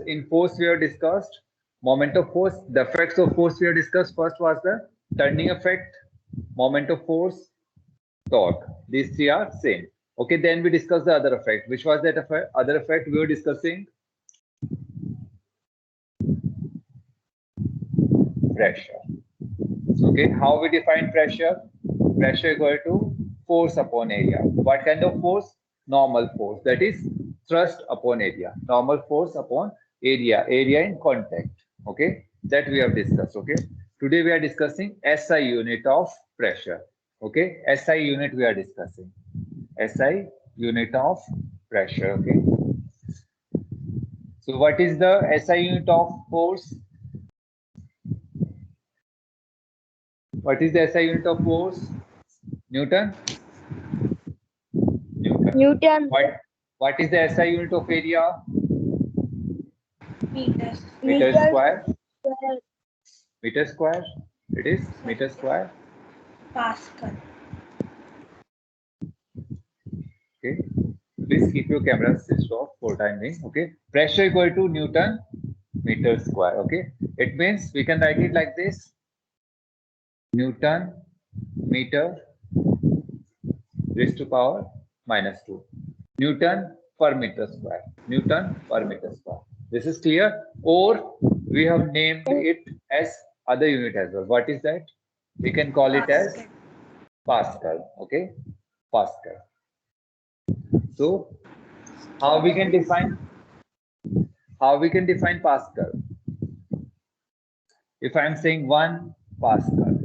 in force we have discussed. Moment of force, the effects of force we have discussed. First was the turning effect, moment of force, torque. These three are same. Okay, then we discuss the other effect. Which was that effect? Other effect we were discussing? Pressure. Okay, how we define pressure? Pressure is equal to force upon area. What kind of force? Normal force. That is thrust upon area. Normal force upon area. Area in contact. Okay, that we have discussed. Okay, today we are discussing SI unit of pressure. Okay, SI unit we are discussing. SI unit of pressure. Okay. So what is the SI unit of force? What is the SI unit of force? Newton? Newton. What is the SI unit of area? Meters. Meter square. Meter square. It is meter square. Pascal. Okay. Please keep your camera switched off for time being. Okay. Pressure equal to Newton meter square. Okay. It means we can write it like this. Newton meter raised to power -2. Newton per meter square. Newton per meter square. This is clear? Or we have named it as other unit as well. What is that? We can call it as Pascal. Okay. Pascal. So how we can define Pascal? If I am saying 1 Pascal,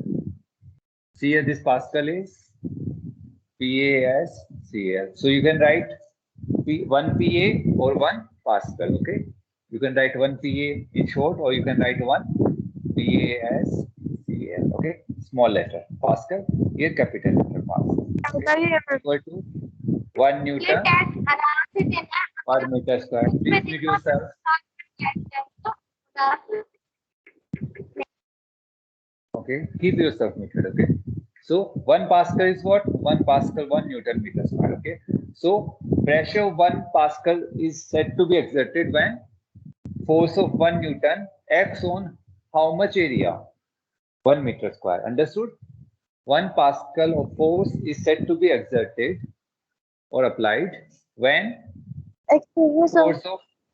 see here this Pascal is PASCAL. So you can write 1 PA or 1 Pascal. Okay, you can write 1 PA in short, or you can write 1 PASCAL. Okay, small letter Pascal, here capital letter Pascal. Okay. Equal to 1 Newton per meter square. Please mute yourself. Okay, keep yourself muted. Okay, so 1 Pascal is what? 1 Pascal, 1 Newton meter square. Okay, so pressure of 1 Pascal is said to be exerted when force of 1 Newton acts on how much area? 1 meter square. Understood? 1 Pascal of force is said to be exerted or applied when force of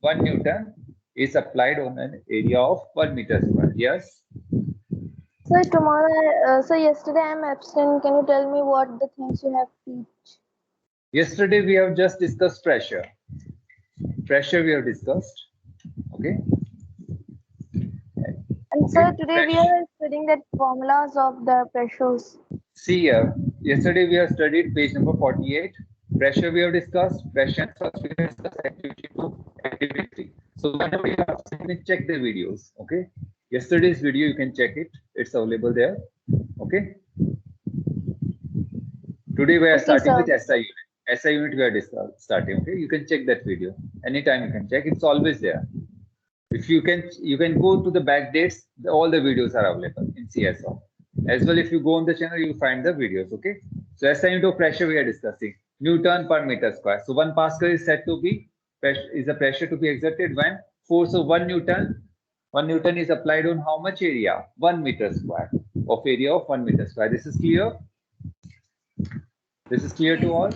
1 Newton is applied on an area of 1 meter square. Yes? So yesterday I'm absent. Can you tell me what the things you have teach? Yesterday we have just discussed pressure. Pressure we have discussed. Okay. And sir, today we are studying the formulas of the pressures. See here, yesterday we have studied page number 48. Pressure we have discussed, pressure first we have discussed activity 2, activity 3. So whenever you have to, you can check the videos. Okay. Yesterday's video you can check it. It's available there. Okay. Today we are starting with SI unit. SI unit we are starting. Okay. You can check that video. Anytime you can check. It's always there. If you can go to the back dates. All the videos are available in CSO. As well, if you go on the channel, you find the videos. Okay. So SI unit of pressure we are discussing. Newton per meter square. So 1 Pascal is said to be a pressure to be exerted when force of 1 Newton. 1 Newton is applied on how much area? 1 meter square of area of 1 meter square. This is clear? This is clear to all?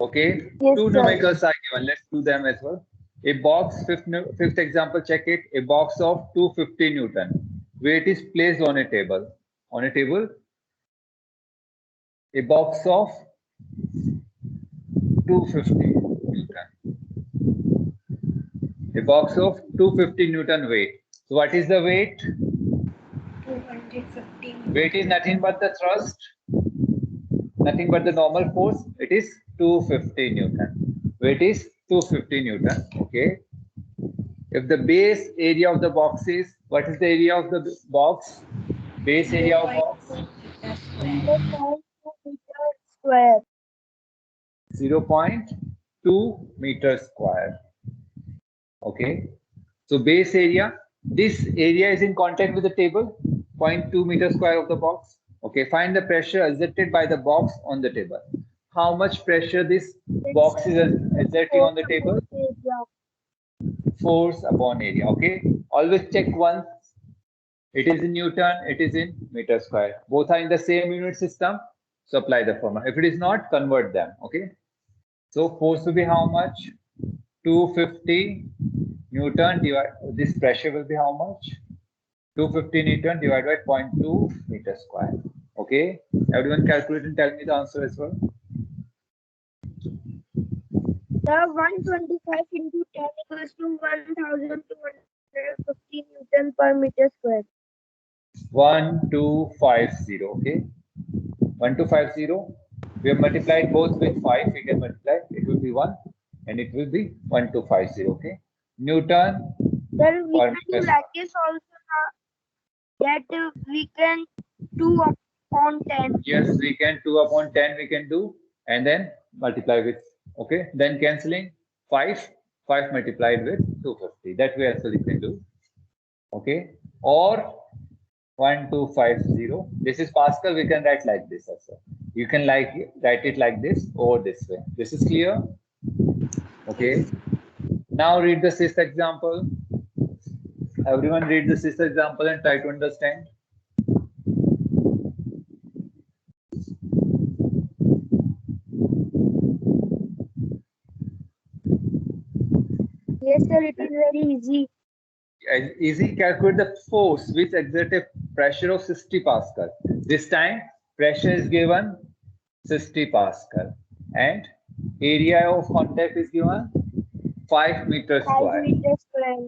Okay. Yes, 2 sir. numericals are given. Let's do them as well. A box, fifth example, check it. A box of 250 Newton. Weight is placed on a table. On a table. A box of 250 Newton. A box of 250 Newton weight. So what is the weight? 250. Weight is nothing but the thrust, nothing but the normal force. It is 250 Newton. Weight is 250 Newton. Okay. If the base area of the box is, what is the area of the box? Base area of box? 0.2 meters square. 0.2 meters square. Okay. So base area, this area is in contact with the table, 0.2 meters square of the box. Okay. Find the pressure exerted by the box on the table. How much pressure this box is exerting on the table? force upon area. Okay, always check once. It is in Newton, it is in meter square. Both are in the same unit system. So apply the formula. If it is not, convert them. Okay. So force will be how much? 250 Newton divided. This pressure will be how much? 250 Newton divided by 0.2 meter square. Okay. Everyone calculate and tell me the answer as well. The 125 into 10 equals to 1250 Newton per meter square. 1250. Okay. 1250. We have multiplied both with 5. We can multiply. It will be 1 and it will be 1250. Okay. Newton. Then we can do like this also that we can 2 upon 10. Yes, we can 2 upon 10 we can do and then multiply with, okay, then cancelling 5 multiplied with 250. That way also you can do. Okay, or 1250. This is Pascal. We can write like this also. You can write it like this or this way. This is clear. Okay. Now read the sixth example. Everyone read the sixth example and try to understand. Yes, sir, it is very easy. Easy. Calculate the force which exerts a pressure of 60 Pascal. This time pressure is given 60 Pascal and area of contact is given 5 meters 5 square. meters square.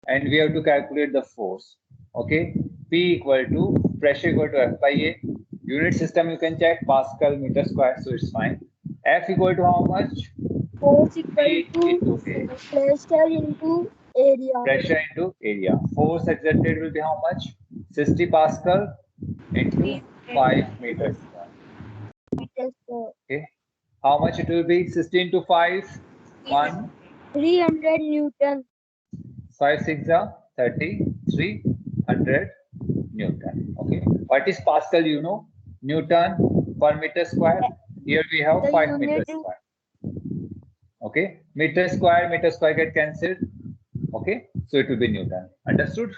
And we have to calculate the force. Okay, P equal to pressure equal to F by A. Unit system you can check Pascal meter square, so it's fine. F equal to how much? Force equal P to into A. pressure into area. Pressure into area. Force exerted will be how much? 60 Pascal into 5 meters square. Meters square. Okay, how much it will be? 60 into 5, 1. 300 Newton. 5 6 are 30, 300 Newton. Okay, what is Pascal? You know, Newton per meter square. Here we have The 5 meters unit is- square. Okay, meter square get cancelled. Okay, so it will be Newton. Understood?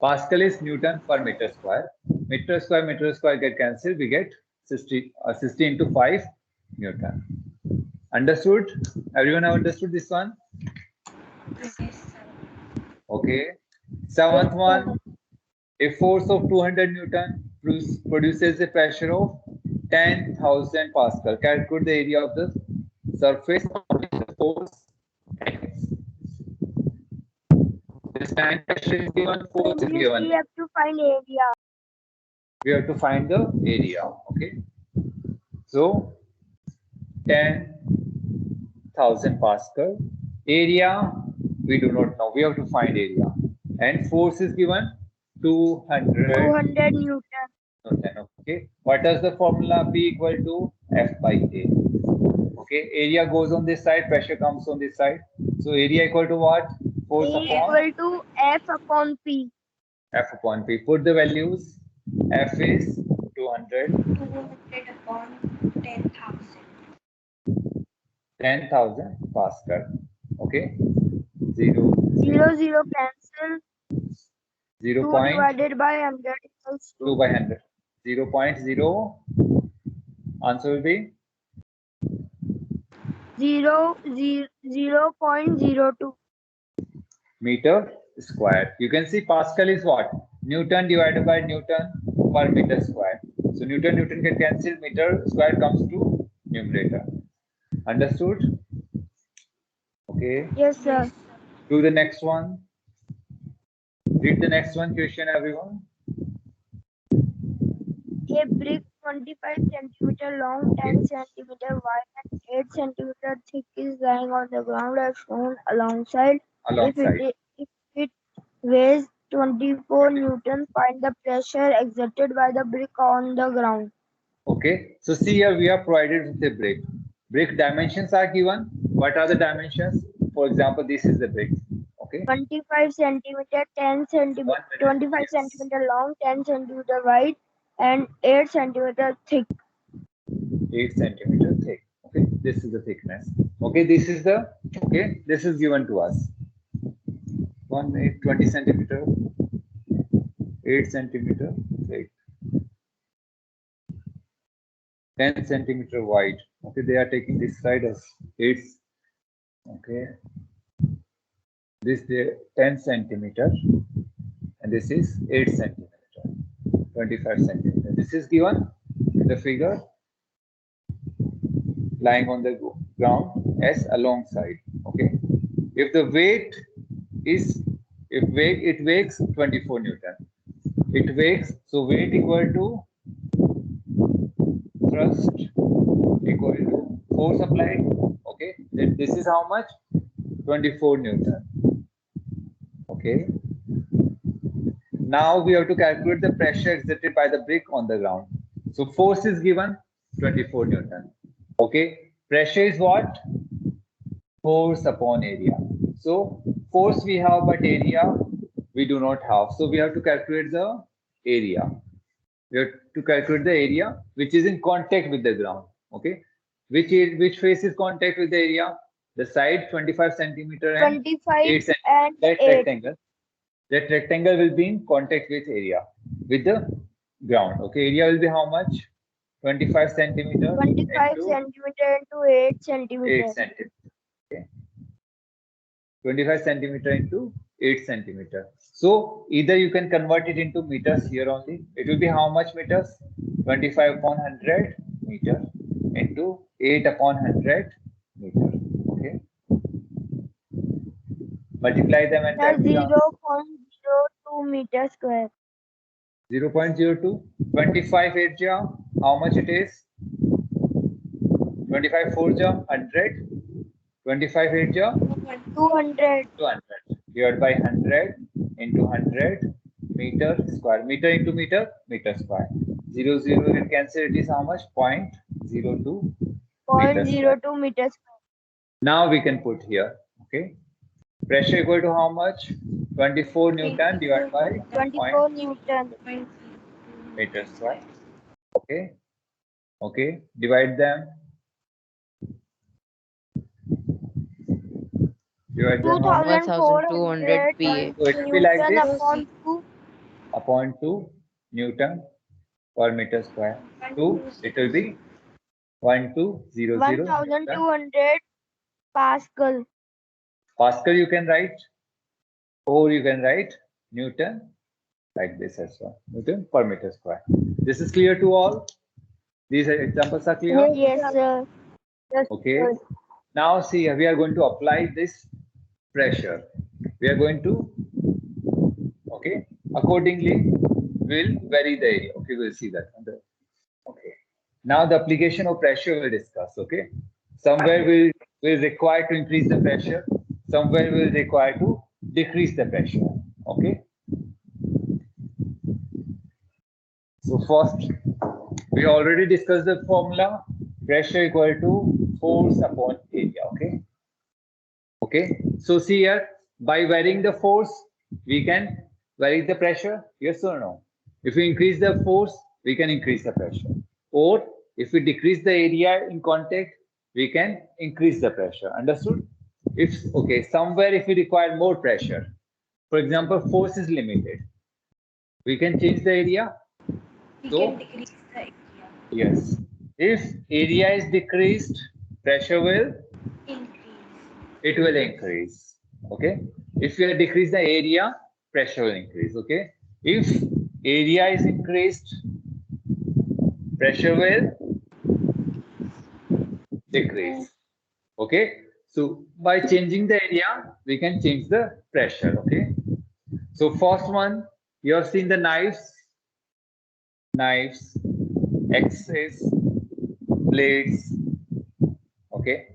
Pascal is Newton per meter square. Meter square get cancelled. We get 60 into 5 Newton. Understood? Everyone have understood this one? Okay. Seventh one, a force of 200 Newton produces a pressure of 10,000 Pascal. Calculate the area of the surface of the force X. This time pressure is given, force is given. We have to find area. We have to find the area. Okay. So 10,000 Pascal. Area we do not know. We have to find area. And force is given 200 Newton. Okay. What is the formula? P equal to F by A. Okay. Area goes on this side, pressure comes on this side. So area equal to what? Force upon equal to F upon P. F upon P. Put the values. F is 200. 200 upon 10,000. 10,000 Pascal. Okay. 0. 0 cancel. 0 2 point divided by 100 equals 2 by 100. 0.0. Answer will be 0.02. meter square. You can see Pascal is what? Newton divided by Newton per meter square. So Newton get cancelled, meter square comes to numerator. Understood? Okay. Yes, sir. Do the next one. Read the next one question, everyone. A brick 25 centimeter long, 10 centimeter wide, and 8 centimeter thick is lying on the ground as shown alongside. Alongside. If it weighs 24 Newton, find the pressure exerted by the brick on the ground. Okay. So see here we are provided with a brick. Brick dimensions are given. What are the dimensions? For example, this is the brick. Okay. 25 centimeter, 10 centimeter, 25 Yes. centimeter long, 10 centimeter wide, and 8 centimeter thick. 8 centimeter thick. Okay, this is the thickness. Okay, this is the, okay, this is given to us. 20 centimeter, 8 centimeter, 10 centimeter wide. Okay, they are taking this side as 8. Okay, this is 10 centimeter, and this is 8 centimeter, 25 centimeter. This is given in the figure, lying on the ground as alongside. Okay, if the weight is, it weighs 24 Newton. It weighs, so weight equal to thrust equal to force applied. Okay, then this is how much? 24 Newton. Okay. Now we have to calculate the pressure exerted by the brick on the ground. So force is given 24 Newton. Okay. Pressure is what? Force upon area. So force we have, but area we do not have. So we have to calculate the area. We have to calculate the area which is in contact with the ground. Okay. Which face is contact with the area? The side 25 centimeter and 25 8 centimeter. and That 8. rectangle. That rectangle will be in contact with area, with the ground. Okay, area will be how much? 25 centimeter 25 into centimeter into 8 centimeter. 8 centimeter. Okay. 25 centimeter into 8 centimeter. So either you can convert it into meters here only. It will be how much meters? 25 upon 100 meter into 8 upon 100 meter. Okay. Multiply them and That's that will 0.02 meter square. 0.02. 25 8 ja, how much it is? 25 4 ja, 100. 25 8 ja, 200. 200. Divided by 100 into 100 meter square. Meter into meter, meter square. 0 0 will cancel. It is how much? 0.02. 0.02 meter square. Now we can put here. Okay. Pressure equal to how much? 24 Newton divided by 24 Newton. meter square. Okay. Okay. Divide them. Divide them. 2400 PA. So it will be like Newton this upon 2. upon 2 Newton per meter square. 2, it will be 1200 Newton. 1200 Pascal. Pascal you can write, or you can write Newton like this as well. Newton per meter square. This is clear to all? These examples are clear? Yes, sir. Okay. Now see, we are going to apply this pressure. We are going to, okay, accordingly we'll vary the area. Okay, we'll see that. Okay. Now the application of pressure we'll discuss. Okay. Somewhere we'll require to increase the pressure. Somewhere we'll require to decrease the pressure. Okay. So first, we already discussed the formula. Pressure equal to force upon area. Okay. Okay. So see here, by varying the force, we can vary the pressure. Yes or no? If we increase the force, we can increase the pressure. Or if we decrease the area in contact, we can increase the pressure. Understood? If okay, somewhere if we require more pressure, for example, force is limited, we can change the area. We So can decrease the area. yes, if area is decreased, pressure will Increase. it will increase. Okay. If you decrease the area, pressure will increase. Okay. If area is increased, pressure will decrease. Okay. So by changing the area, we can change the pressure. Okay. So first one, you have seen the knives, axes, blades. Okay.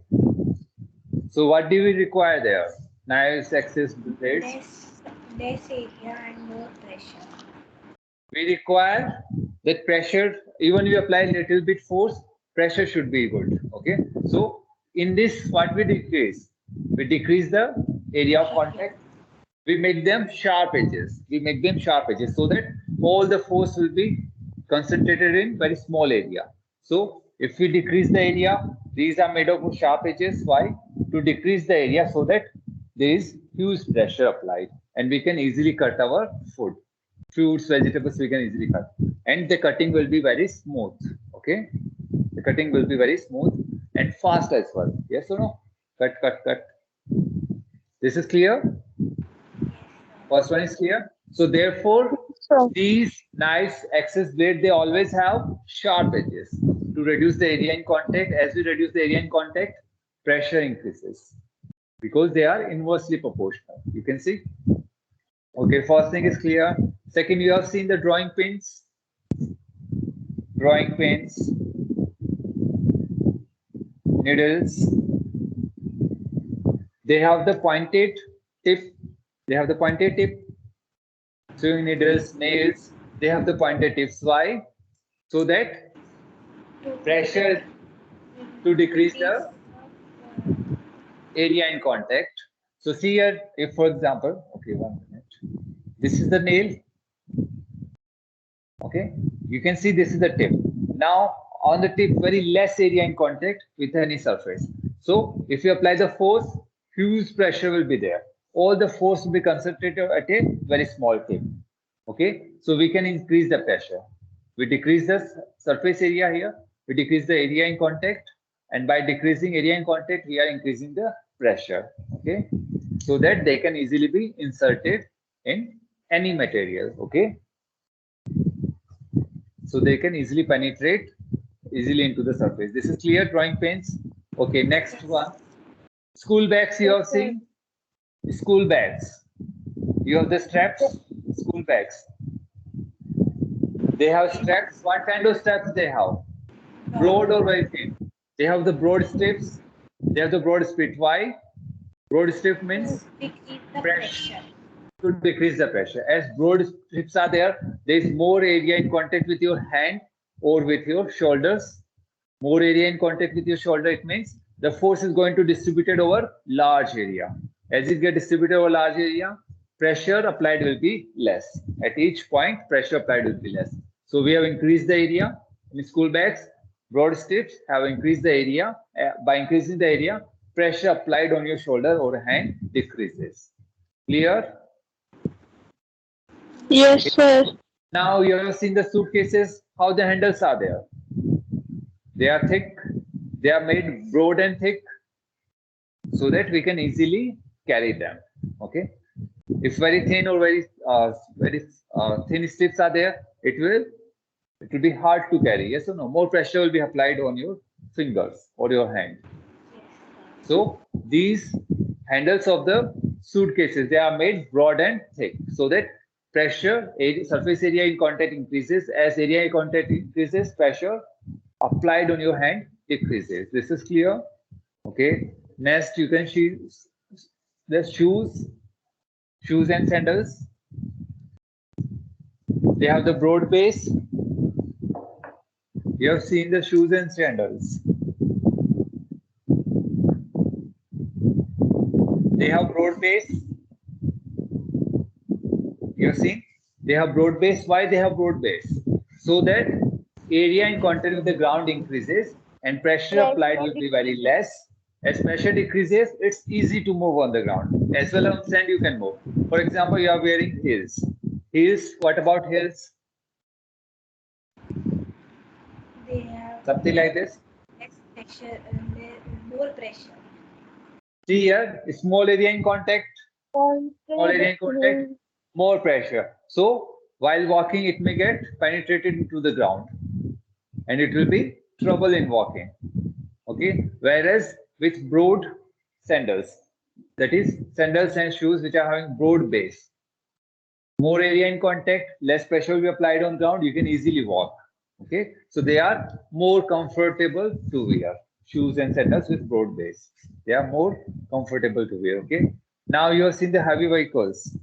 So what do we require there? Knives, axes, blades. Less area and more pressure. We require that pressure, even we apply little bit force, pressure should be good. Okay. So in this, what we decrease? We decrease the area of contact. We make them sharp edges. We make them sharp edges so that all the force will be concentrated in very small area. So if we decrease the area, these are made of sharp edges. Why? To decrease the area so that there is huge pressure applied. and we can easily cut our food. Fruits, vegetables, we can easily cut. And the cutting will be very smooth. Okay. The cutting will be very smooth and fast as well. Yes or no? Cut, cut, cut. This is clear? First one is clear. So therefore, So, these nice access blade, they always have sharp edges to reduce the area in contact. As we reduce the area in contact, pressure increases because they are inversely proportional. You can see. Okay, first thing is clear. Second, you have seen the drawing pins. Drawing pins, needles. They have the pointed tip. They have the pointed tip. Sewing needles, nails, they have the pointed tips. Why? So that pressure to decrease the area in contact. So see here, if for example, okay, 1 minute. This is the nail. Okay, you can see this is the tip. Now on the tip, very less area in contact with any surface. So if you apply the force, huge pressure will be there. All the force will be concentrated at a very small tip. Okay, so we can increase the pressure. We decrease the surface area here. We decrease the area in contact, and by decreasing area in contact, we are increasing the pressure. Okay, so that they can easily be inserted in any material. Okay, so they can easily penetrate easily into the surface. This is clear, drawing pins. Okay, next one. School bags you have seen. School bags. You have the straps. School bags. They have straps. What kind of straps they have? Broad or very thin? They have the broad strips. They have the broad strip. Why? Broad strip means decrease the pressure. to decrease the pressure. As broad strips are there, there is more area in contact with your hand or with your shoulders. More area in contact with your shoulder, it means the force is going to distribute it over large area. As it gets distributed over large area, pressure applied will be less. At each point, pressure applied will be less. So we have increased the area in school bags. Broad strips have increased the area. By increasing the area, pressure applied on your shoulder or hand decreases. Clear? yes, sir. Now you have seen the suitcases, how the handles are there. They are thick. They are made broad and thick so that we can easily carry them. Okay. If very thin or very thin strips are there, it will be hard to carry. Yes or no? More pressure will be applied on your fingers or your hand. So these handles of the suitcases, they are made broad and thick so that pressure, surface area in contact increases. As area in contact increases, pressure applied on your hand decreases. This is clear. Okay. Next, you can see the shoes and sandals. They have the broad base. You have seen the shoes and sandals. They have broad base. You have seen? They have broad base. Why they have broad base? So that area in contact with the ground increases and pressure applied will be very less. As pressure decreases, it's easy to move on the ground. As well on sand, you can move. For example, you are wearing heels. Heels, what about heels? They have Something like this. less pressure, more pressure. See here, small area in contact, small area in contact, more pressure. So while walking, it may get penetrated into the ground and it will be trouble in walking. Okay. Whereas with broad sandals, that is sandals and shoes which are having broad base, more area in contact, less pressure will be applied on ground, you can easily walk. Okay. So they are more comfortable to wear. Shoes and sandals with broad base. They are more comfortable to wear. Okay. Now you have seen the heavy vehicles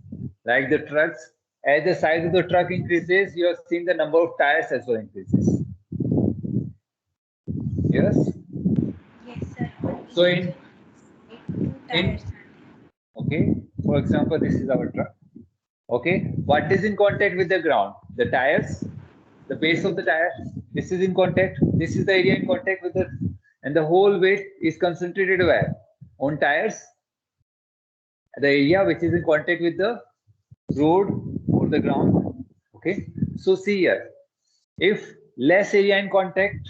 like the trucks. As the size of the truck increases, you have seen the number of tires as well increases. Yes. Yes, sir. So in Two tires. okay, for example, this is our truck. Okay, what is in contact with the ground? The tires, the base of the tire. This is in contact. This is the area in contact with the, and the whole weight is concentrated where? On tires. The area which is in contact with the road or the ground. Okay, so see here, if less area in contact,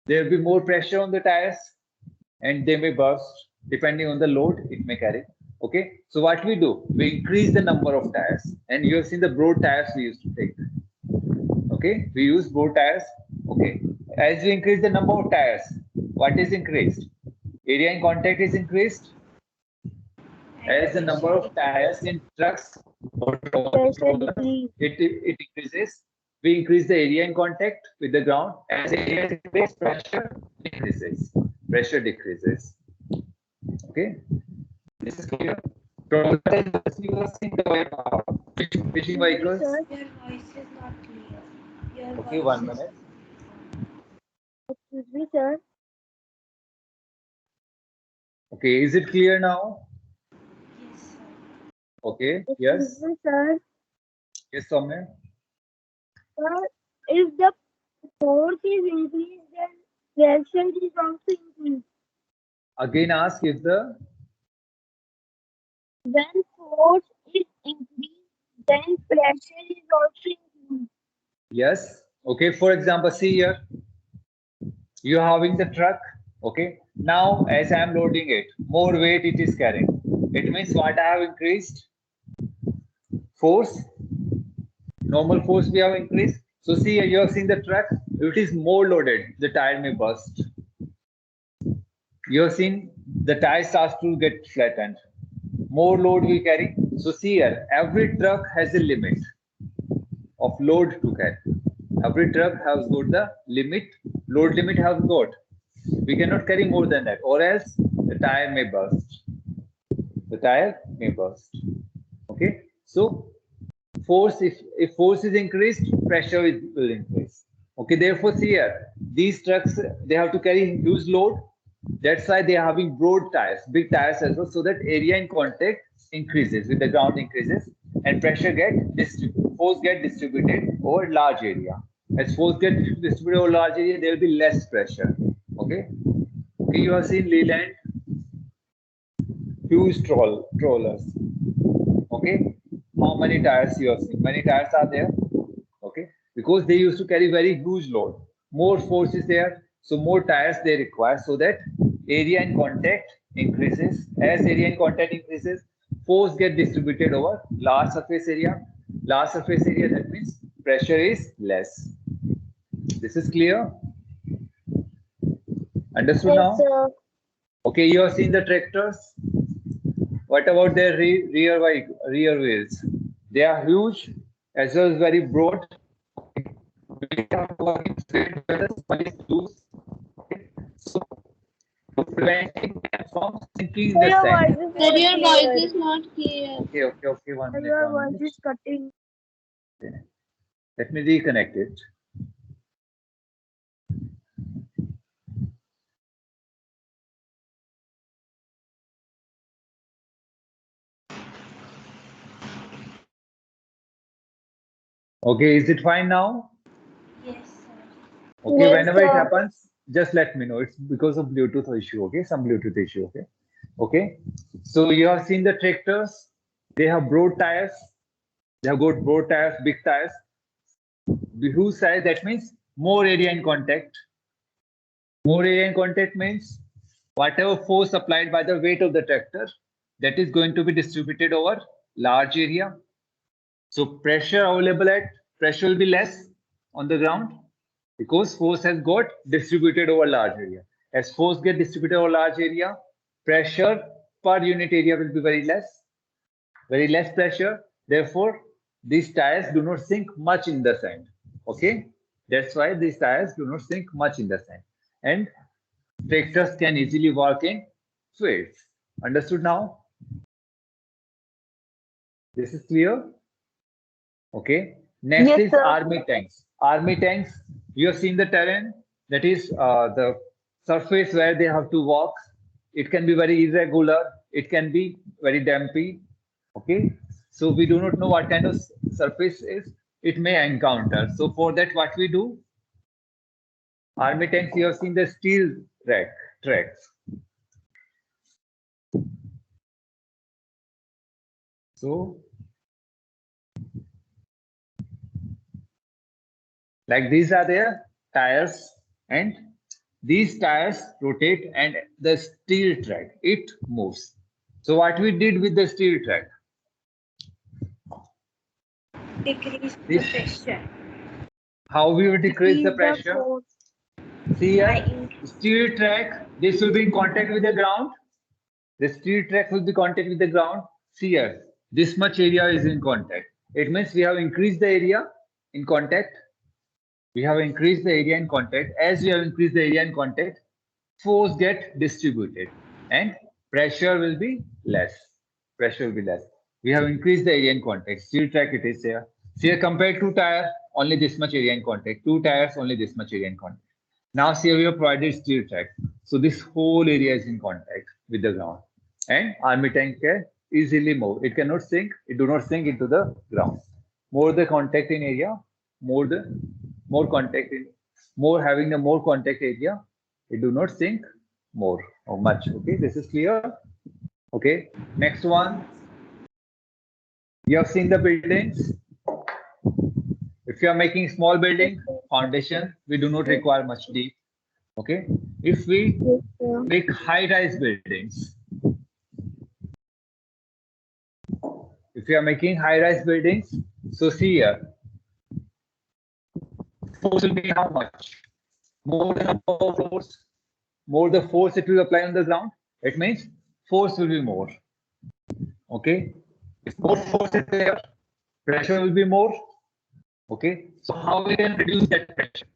there will be more pressure on the tires and they may burst depending on the load it may carry. Okay, so what we do, we increase the number of tires, and you have seen the broad tires we used to take. Okay, we use broad tires. Okay, as we increase the number of tires, what is increased? Area in contact is increased. As the number of tires in trucks or Pressure decrease. it increases. We increase the area in contact with the ground. As area increases, pressure decreases. Pressure decreases. Okay, this is clear. From fishing vehicles. Sir, Your voice is not clear. Your Okay, voice 1 is minute. excuse me, sir. Okay, is it clear now? yes, sir. Okay, Excuse yes, me, sir. yes, Soumya. Sir, if the force is increased, then pressure is also increased. Again, ask if the When force is increased, then pressure is also increased. yes. Okay, for example, see here, you're having the truck. Okay, now as I'm loading it, more weight it is carrying. It means what I have increased? Force, normal force we have increased. So see here, you have seen the truck, if it is more loaded, the tire may burst. You have seen the tire starts to get flattened. More load we carry. So see here, every truck has a limit of load to carry. Every truck has got the limit, load limit has got. We cannot carry more than that, or else the tire may burst. The tire may burst. Okay, so force, if force is increased, pressure will increase. Okay, therefore see here, these trucks they have to carry huge load. That's why they are having broad tires, big tires as well, so that area in contact increases with the ground increases, and pressure force get distributed over large area. As force get distributed over large area, there will be less pressure. Okay, okay, you have seen Leland huge trollers. Okay, how many tires you have seen? Many tires are there. Okay, because they used to carry very huge load. More force is there, so more tires they require, so that area in contact increases. As area in contact increases, force get distributed over large surface area. Large surface area, that means pressure is less. This is clear. Understood Yes, now? sir. Okay, you have seen the tractors. What about their rear wheels? They are huge as well as very broad. We have to work in straight weathers, one is loose. Okay. So to preventing them from sinking in Sir, the your sand. voice is Sir, not your voice clear. is not clear. Okay, Sir, your voice is cutting. Let me reconnect it. Okay, is it fine now? Yes, sir. Okay, Yes, whenever it sir. happens, just let me know. It's because of Bluetooth issue, okay? Some Bluetooth issue, okay? Okay. So you have seen the tractors, they have broad tires, they have got broad tires, big tires. The huge size, that means more area in contact. More area in contact means whatever force applied by the weight of the tractor, that is going to be distributed over large area. So pressure will be less on the ground because force has got distributed over large area. As force get distributed over large area, pressure per unit area will be very less pressure. Therefore, these tires do not sink much in the sand. Okay, that's why these tires do not sink much in the sand, and tractors can easily work in fields. Understood now? This is clear. Okay. Next Yes, is sir. army tanks. Army tanks, you have seen the terrain, that is the surface where they have to walk. It can be very irregular. It can be very dumpy. Okay. So we do not know what kind of surface is it may encounter. So for that, what we do, army tanks, you have seen the steel tracks. So Like these are their tires, and these tires rotate, and the steel track, it moves. So what we did with the steel track? Decrease the This, pressure. how we will decrease the Decrease the pressure? force. See By here, steel track, this will be in contact with the ground. The steel track will be contact with the ground. See here, this much area is in contact. It means we have increased the area in contact. We have increased the area in contact. As we have increased the area in contact, force get distributed and pressure will be less. Pressure will be less. We have increased the area in contact. Steel track it is here. See here, compared to tire, only this much area in contact. Two tires, only this much area in contact. Now see here, we have provided steel track. So this whole area is in contact with the ground. And army tank can easily move. It cannot sink. It do not sink into the ground. More the contact in area, more contact in more having the more contact area, it do not sink more or much. Okay, this is clear. Okay, next one. You have seen the buildings. If you are making small building foundation, we do not require much deep. Okay, if we Yes, sir. make high-rise buildings, if you are making high-rise buildings, so see here, force will be how much? More the number of floors, more the force it will apply on the ground. It means force will be more. Okay, if more force is there, pressure will be more. Okay, so how we can reduce that pressure?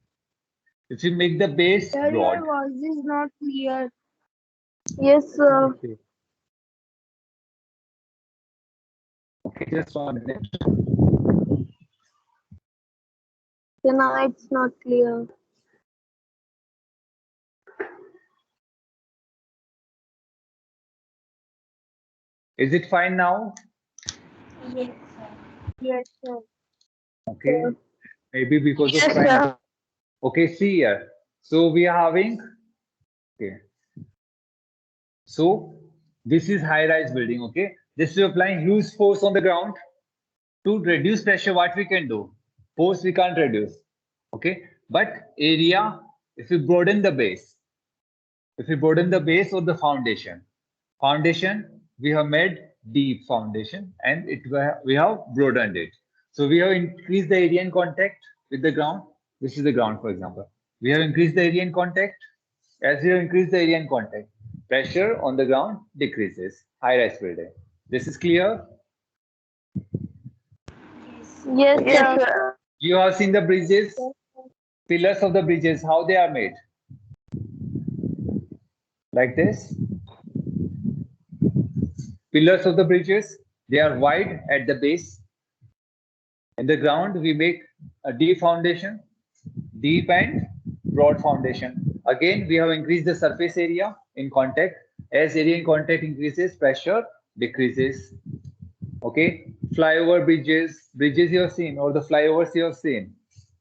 If you make the base Sir, broad. your voice is not clear. Yes, sir. Okay. Okay, just 1 minute. So now it's not clear. Is it fine now? yes, sir. Yes, sir. Okay, maybe because Yes, of time. sir. Okay, see here. So we are having, okay. So this is high-rise building, okay. This is applying huge force on the ground. To reduce pressure, what we can do? Force we can't reduce, okay. But area, if we broaden the base, if we broaden the base or the foundation, we have made deep foundation and we have broadened it. So we have increased the area in contact with the ground. This is the ground, for example. We have increased the area in contact. As we have increased the area in contact, pressure on the ground decreases. High-rise building. This is clear. Yes. Yes, sir. You have seen the bridges, pillars of the bridges, how they are made. Like this. Pillars of the bridges, they are wide at the base. In the ground, we make a deep foundation, deep and broad foundation. Again, we have increased the surface area in contact. As area in contact increases, pressure decreases. Okay, flyover bridges you have seen, or the flyovers you have seen.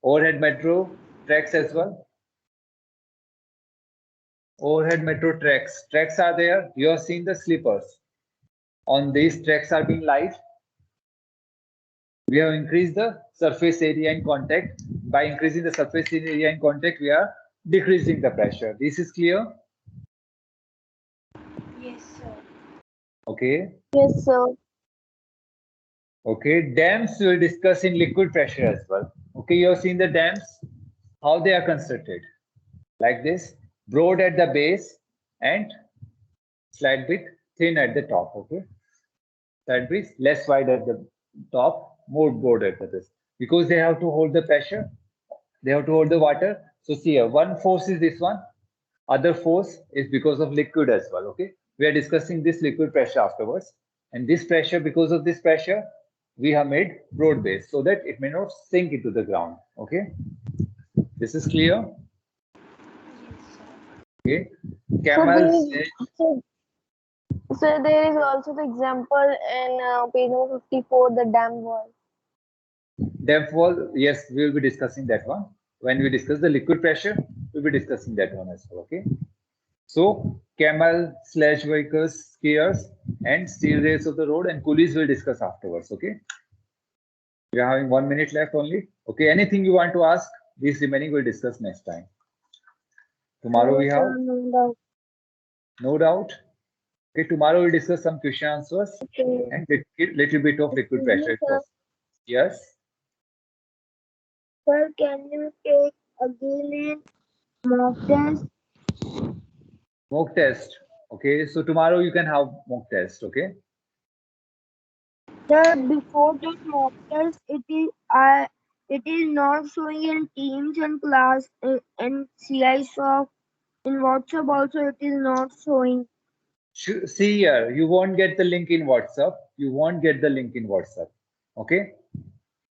Overhead metro tracks as well. Overhead metro tracks are there. You have seen the sleepers. On these tracks are being light. We have increased the surface area in contact. By increasing the surface area in contact, we are decreasing the pressure. This is clear? Yes, sir. Okay. Yes, sir. Okay. Dams we will discuss in liquid pressure as well. Okay. You have seen the dams, how they are constructed. Like this, broad at the base and slight bit thin at the top. Okay. Slight bit less wide at the top, more broad at the base. Because they have to hold the pressure, they have to hold the water. So see here, one force is this one, other force is because of liquid as well. Okay, we are discussing this liquid pressure afterwards, and this pressure, because of this pressure, we have made broad base so that it may not sink into the ground. Okay, this is clear. Yes, sir. Okay, So camels. there is also the example in page number 54, the dam wall. Dam wall, yes, we will be discussing that one. When we discuss the liquid pressure, we'll be discussing that one as well. Okay. So camel, sledge vehicles, skiers, and steel rails of the road and coolies will discuss afterwards. Okay. We are having 1 minute left only. Okay. Anything you want to ask These remaining we'll discuss next time. Tomorrow we Yes, have sir, no doubt. no doubt. Okay, tomorrow we'll discuss some question answers Okay. and little bit of liquid Excuse me, pressure sir. first. Yes. Sir, can you take again a mock test? Mock test. Okay, so tomorrow you can have mock test. Okay. Sir, before that mock test, it is not showing in Teams and class and CI Soft. In WhatsApp also it is not showing. See here, you won't get the link in WhatsApp. You won't get the link in WhatsApp. Okay.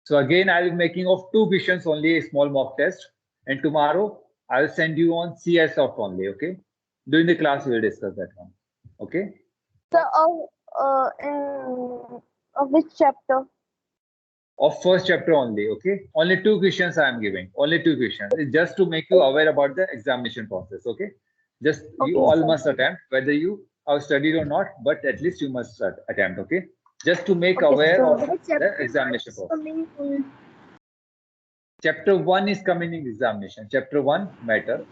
So again, I'll be making of 2 questions only, a small mock test. And tomorrow I'll send you on CI Soft only. Okay. During the class, we'll discuss that one. Okay. Sir, of which chapter? Of first chapter only. Okay. Only 2 questions I am giving. Only 2 questions. It's just to make you aware about the examination process. Okay. Just you Okay, all sir. must attempt, whether you have studied or not, but at least you must attempt. Okay. Just to make Okay, aware sir. of Which the chapter examination is process. coming in? Chapter 1 is coming in examination. Chapter 1 matter.